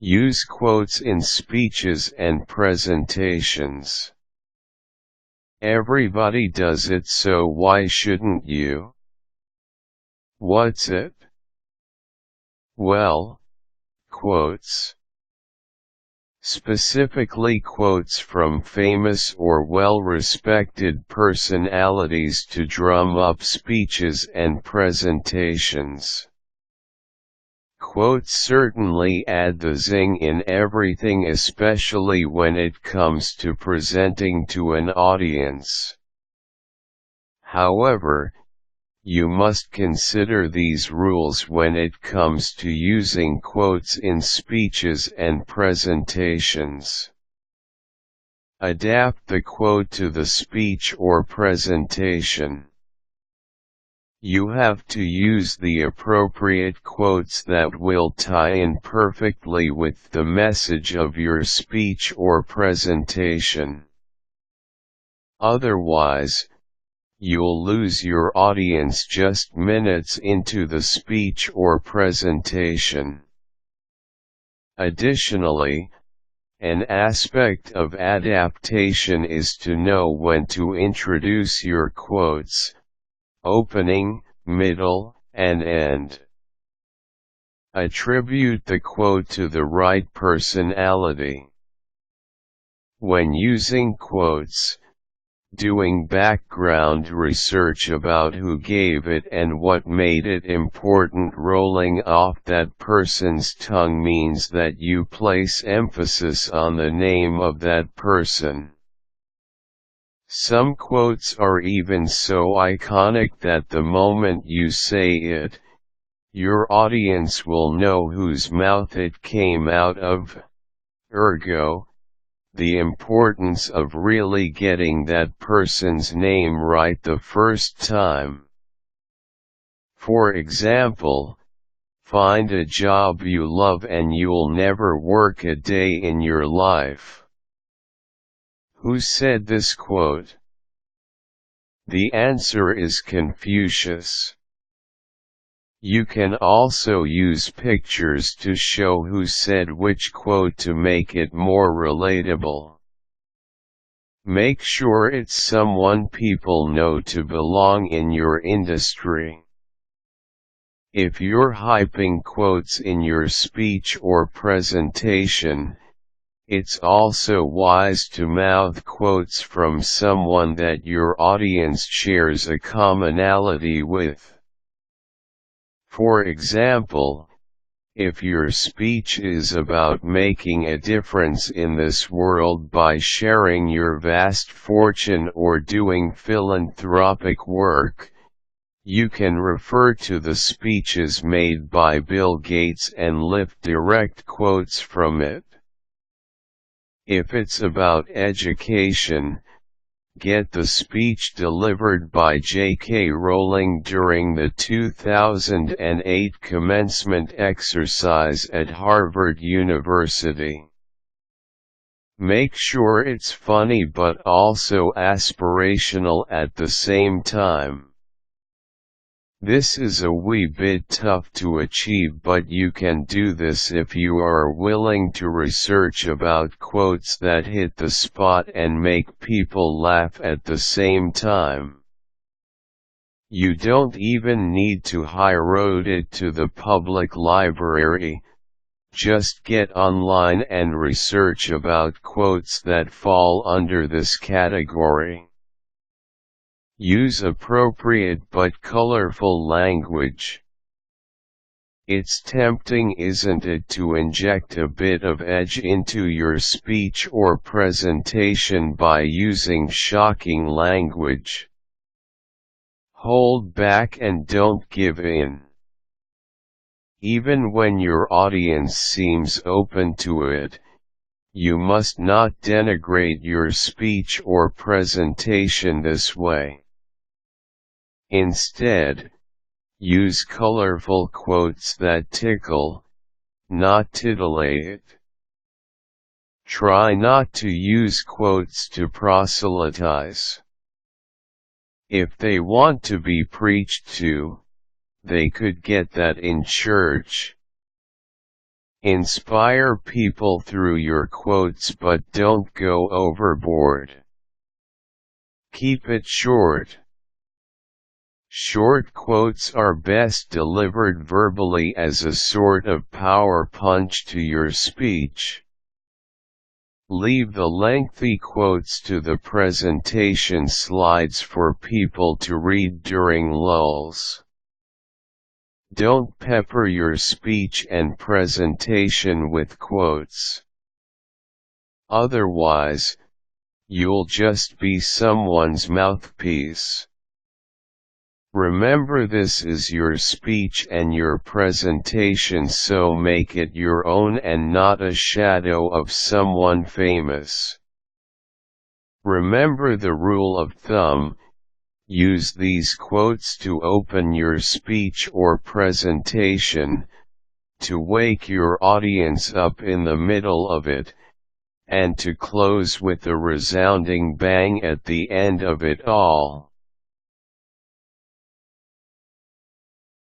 Use quotes in speeches and presentations. Everybody does it, so why shouldn't you? What's it? Well, quotes. Specifically quotes from famous or well-respected personalities to drum up speeches and presentations. Quotes certainly add the zing in everything, especially when it comes to presenting to an audience. However, you must consider these rules when it comes to using quotes in speeches and presentations. Adapt the quote to the speech or presentation. You have to use the appropriate quotes that will tie in perfectly with the message of your speech or presentation. Otherwise, you'll lose your audience just minutes into the speech or presentation. Additionally, an aspect of adaptation is to know when to introduce your quotes, opening, middle, and end. Attribute the quote to the right personality. When using quotes, doing background research about who gave it and what made it important rolling off that person's tongue means that you place emphasis on the name of that person. Some quotes are even so iconic that the moment you say it, your audience will know whose mouth it came out of. Ergo, the importance of really getting that person's name right the first time. For example, find a job you love and you'll never work a day in your life. Who said this quote? The answer is Confucius. You can also use pictures to show who said which quote to make it more relatable. Make sure it's someone people know to belong in your industry. If you're hyping quotes in your speech or presentation, it's also wise to mouth quotes from someone that your audience shares a commonality with. For example, if your speech is about making a difference in this world by sharing your vast fortune or doing philanthropic work, you can refer to the speeches made by Bill Gates and lift direct quotes from it. If it's about education, get the speech delivered by JK Rowling during the 2008 commencement exercise at Harvard University. Make sure it's funny but also aspirational at the same time. This is a wee bit tough to achieve, but you can do this if you are willing to research about quotes that hit the spot and make people laugh at the same time. You don't even need to highroad it to the public library, just get online and research about quotes that fall under this category. Use appropriate but colorful language. It's tempting, isn't it, to inject a bit of edge into your speech or presentation by using shocking language. Hold back and don't give in. Even when your audience seems open to it, you must not denigrate your speech or presentation this way. Instead, use colorful quotes that tickle, not titillate. Try not to use quotes to proselytize. If they want to be preached to, they could get that in church. Inspire people through your quotes but don't go overboard. Keep it short. Short quotes are best delivered verbally as a sort of power punch to your speech. Leave the lengthy quotes to the presentation slides for people to read during lulls. Don't pepper your speech and presentation with quotes. Otherwise, you'll just be someone's mouthpiece. Remember, this is your speech and your presentation, so make it your own and not a shadow of someone famous. Remember the rule of thumb: use these quotes to open your speech or presentation, to wake your audience up in the middle of it, and to close with a resounding bang at the end of it all.